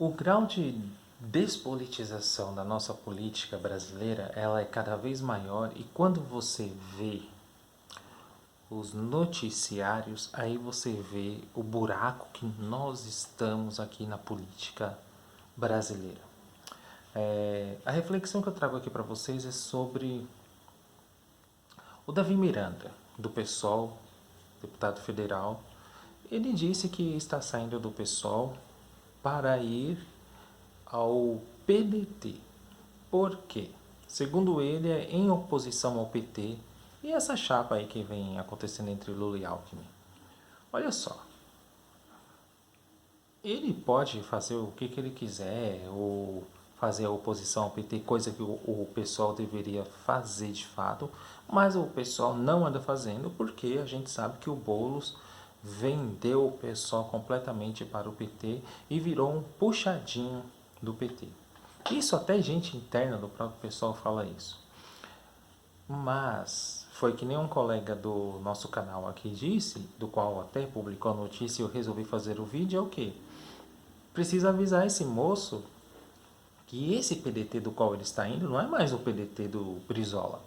O grau de despolitização da nossa política brasileira, ela é cada vez maior e quando você vê os noticiários, aí você vê o buraco que nós estamos aqui na política brasileira. A reflexão que eu trago aqui para vocês é sobre o Davi Miranda, do PSOL, deputado federal. Ele disse que está saindo do PSOL para ir ao PDT. Por quê? Segundo ele, é em oposição ao PT e essa chapa aí que vem acontecendo entre Lula e Alckmin. Olha só, ele pode fazer o que ele quiser, ou fazer a oposição ao PT, coisa que o pessoal deveria fazer de fato, mas o pessoal não anda fazendo porque a gente sabe que o Boulos vendeu o pessoal completamente para o PT e virou um puxadinho do PT. Isso até gente interna do próprio pessoal fala isso. Mas foi que nem um colega do nosso canal aqui disse, do qual até publicou a notícia e eu resolvi fazer o vídeo, é o que? Precisa avisar esse moço que esse PDT do qual ele está indo não é mais o PDT do Brizola.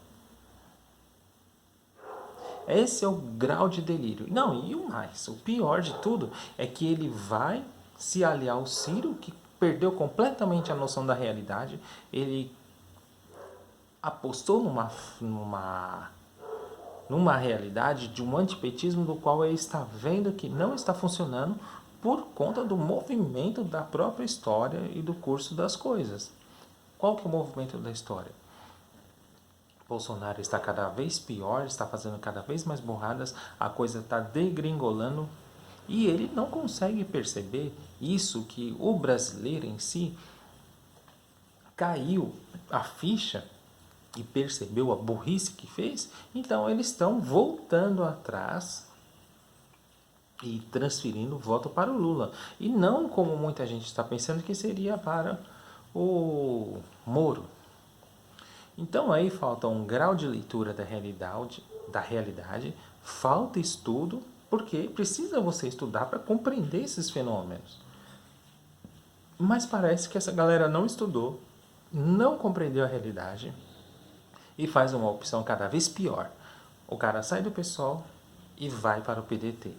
Esse é o grau de delírio. Não, e o mais, o pior de tudo é que ele vai se aliar ao Ciro, que perdeu completamente a noção da realidade. Ele apostou numa realidade de um antipetismo do qual ele está vendo que não está funcionando por conta do movimento da própria história e do curso das coisas. Qual que é o movimento da história? Bolsonaro está cada vez pior, está fazendo cada vez mais burradas, a coisa está degringolando e ele não consegue perceber isso, que o brasileiro em si caiu a ficha e percebeu a burrice que fez, então eles estão voltando atrás e transferindo o voto para o Lula. E não como muita gente está pensando que seria para o Moro. Então aí falta um grau de leitura da realidade, falta estudo, porque precisa você estudar para compreender esses fenômenos. Mas parece que essa galera não estudou, não compreendeu a realidade e faz uma opção cada vez pior. O cara sai do PSOL e vai para o PDT.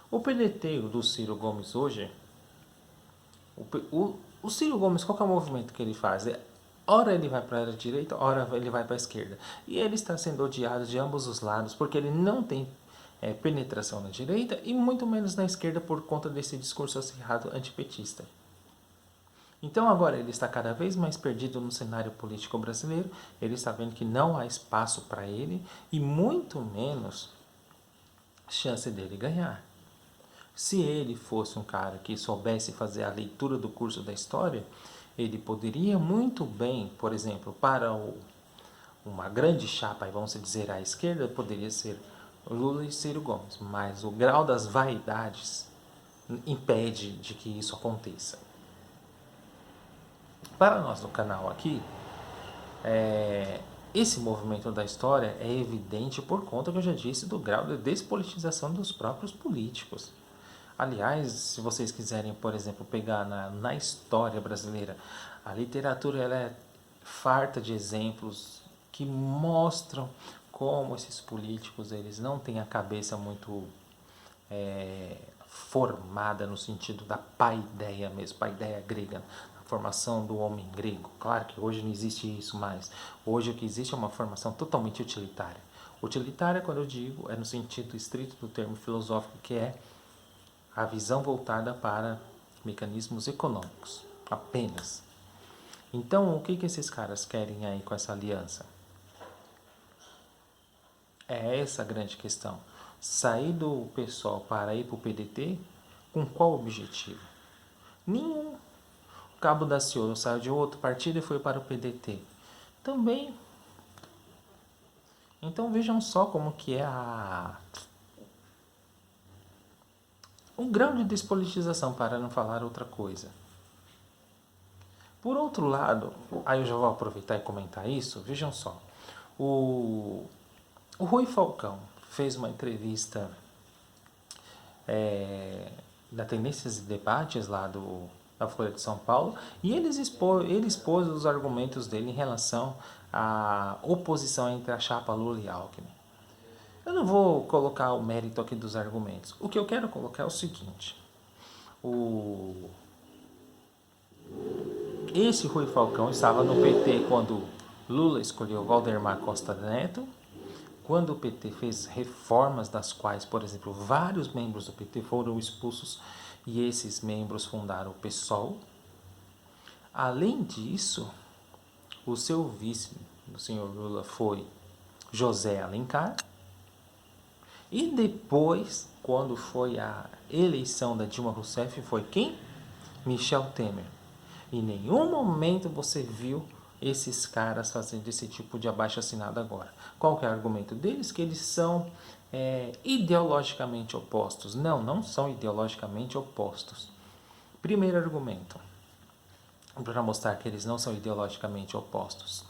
O PDT do Ciro Gomes hoje, o Ciro Gomes, qual que é o movimento que ele faz? Ora ele vai para a direita, ora ele vai para a esquerda. E ele está sendo odiado de ambos os lados, porque ele não tem penetração na direita e muito menos na esquerda por conta desse discurso acirrado antipetista. Então agora ele está cada vez mais perdido no cenário político brasileiro, ele está vendo que não há espaço para ele e muito menos chance dele ganhar. Se ele fosse um cara que soubesse fazer a leitura do curso da história, ele poderia muito bem, por exemplo, para uma grande chapa, vamos dizer, à esquerda, poderia ser Lula e Ciro Gomes, mas o grau das vaidades impede de que isso aconteça. Para nós no canal aqui, esse movimento da história é evidente por conta, que eu já disse, do grau de despolitização dos próprios políticos. Aliás, se vocês quiserem, por exemplo, pegar na história brasileira, a literatura ela é farta de exemplos que mostram como esses políticos eles não têm a cabeça muito formada no sentido da paideia mesmo, paideia grega, a formação do homem grego. Claro que hoje não existe isso mais. Hoje o que existe é uma formação totalmente utilitária. Utilitária, quando eu digo, é no sentido estrito do termo filosófico, que é a visão voltada para mecanismos econômicos, apenas. Então, o que esses caras querem aí com essa aliança? É essa a grande questão. Sair do PSOL para ir para o PDT, com qual objetivo? Nenhum. O Cabo Daciolo saiu de outro partido e foi para o PDT. Também. Então vejam só como que é um grau de despolitização, para não falar outra coisa. Por outro lado, aí eu já vou aproveitar e comentar isso, vejam só. O Rui Falcão fez uma entrevista da Tendências e Debates lá da Folha de São Paulo, e ele expôs os argumentos dele em relação à oposição entre a chapa Lula e Alckmin. Eu não vou colocar o mérito aqui dos argumentos. O que eu quero colocar é o seguinte. Esse Rui Falcão estava no PT quando Lula escolheu Valdemar Costa Neto, quando o PT fez reformas das quais, por exemplo, vários membros do PT foram expulsos e esses membros fundaram o PSOL. Além disso, o seu vice do senhor Lula foi José Alencar. E depois, quando foi a eleição da Dilma Rousseff, foi quem? Michel Temer. Em nenhum momento você viu esses caras fazendo esse tipo de abaixo-assinado agora. Qual que é o argumento deles? Que eles são ideologicamente opostos. Não, não são ideologicamente opostos. Primeiro argumento, para mostrar que eles não são ideologicamente opostos.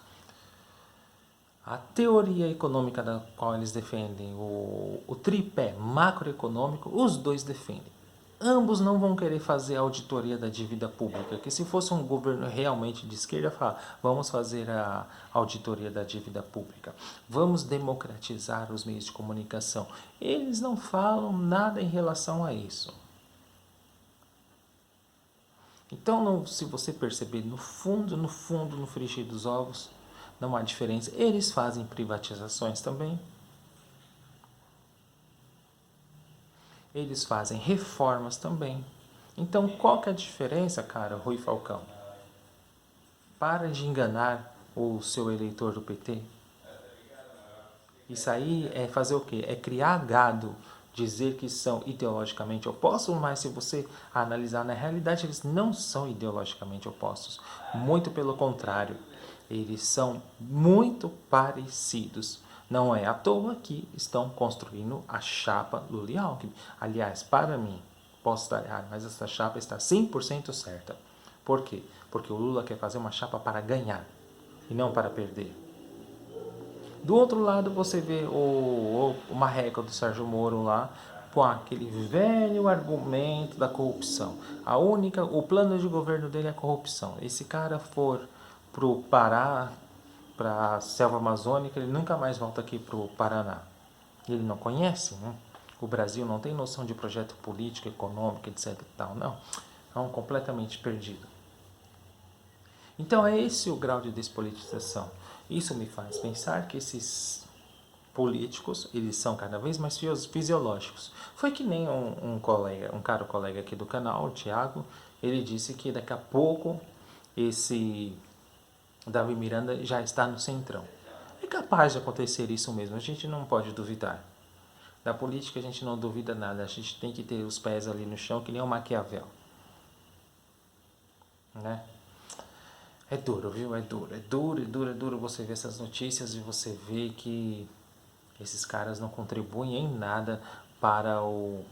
A teoria econômica da qual eles defendem, o tripé macroeconômico, os dois defendem. Ambos não vão querer fazer a auditoria da dívida pública, que se fosse um governo realmente de esquerda, fala, vamos fazer a auditoria da dívida pública, vamos democratizar os meios de comunicação. Eles não falam nada em relação a isso. Então, se você perceber, no fundo, no frigir dos ovos, não há diferença. Eles fazem privatizações também. Eles fazem reformas também. Então, qual que é a diferença, cara, Rui Falcão? Para de enganar o seu eleitor do PT. Isso aí é fazer o quê? É criar gado, dizer que são ideologicamente opostos, mas se você analisar na realidade, eles não são ideologicamente opostos. Muito pelo contrário, eles são muito parecidos. Não é à toa que estão construindo a chapa Lula e Alckmin. Aliás, para mim, posso estar errado, mas essa chapa está 100% certa. Por quê? Porque o Lula quer fazer uma chapa para ganhar e não para perder. Do outro lado, você vê o marreca do Sérgio Moro lá, com aquele velho argumento da corrupção. O plano de governo dele é corrupção. Esse cara for pro Pará, para a selva amazônica, ele nunca mais volta aqui pro Paraná. Ele não conhece, né? O Brasil não tem noção de projeto político, econômico, etc. E tal, não. É um completamente perdido. Então é esse o grau de despolitização. Isso me faz pensar que esses políticos, eles são cada vez mais fisiológicos. Foi que nem um caro colega aqui do canal, o Thiago, ele disse que daqui a pouco esse Davi Miranda já está no centrão. É capaz de acontecer isso mesmo, a gente não pode duvidar. Da política a gente não duvida nada, a gente tem que ter os pés ali no chão, que nem o Maquiavel. Né? É duro, viu? É duro você ver essas notícias e você ver que esses caras não contribuem em nada para o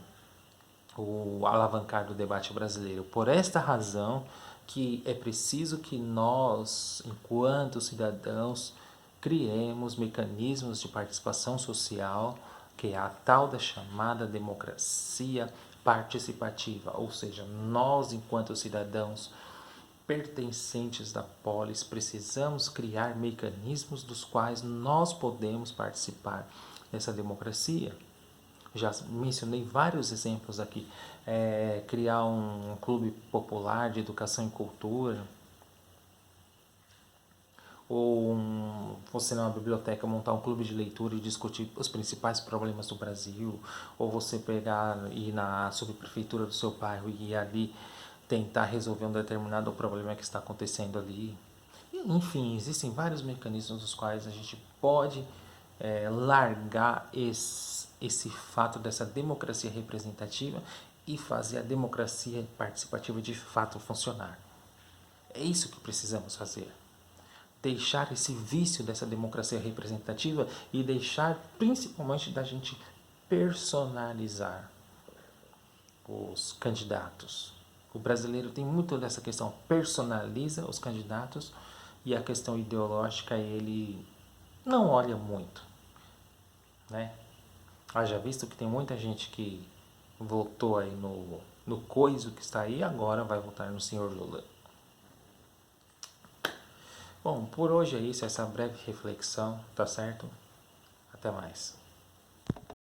alavancar do debate brasileiro. Por esta razão que é preciso que nós, enquanto cidadãos, criemos mecanismos de participação social, que é a tal da chamada democracia participativa, ou seja, nós, enquanto cidadãos pertencentes da polis, precisamos criar mecanismos dos quais nós podemos participar dessa democracia. Já mencionei vários exemplos aqui. Criar um clube popular de educação e cultura, ou você numa biblioteca montar um clube de leitura e discutir os principais problemas do Brasil, ou você pegar e ir na subprefeitura do seu bairro e ir ali tentar resolver um determinado problema que está acontecendo ali. Enfim, existem vários mecanismos dos quais a gente pode largar esse fato dessa democracia representativa e fazer a democracia participativa de fato funcionar. É isso que precisamos fazer. Deixar esse vício dessa democracia representativa e deixar principalmente da gente personalizar os candidatos. O brasileiro tem muito dessa questão, personaliza os candidatos e a questão ideológica ele não olha muito, né? Haja visto que tem muita gente que votou aí no coiso que está aí, agora vai votar no senhor Lula. Bom, por hoje é isso, essa breve reflexão, tá certo? Até mais.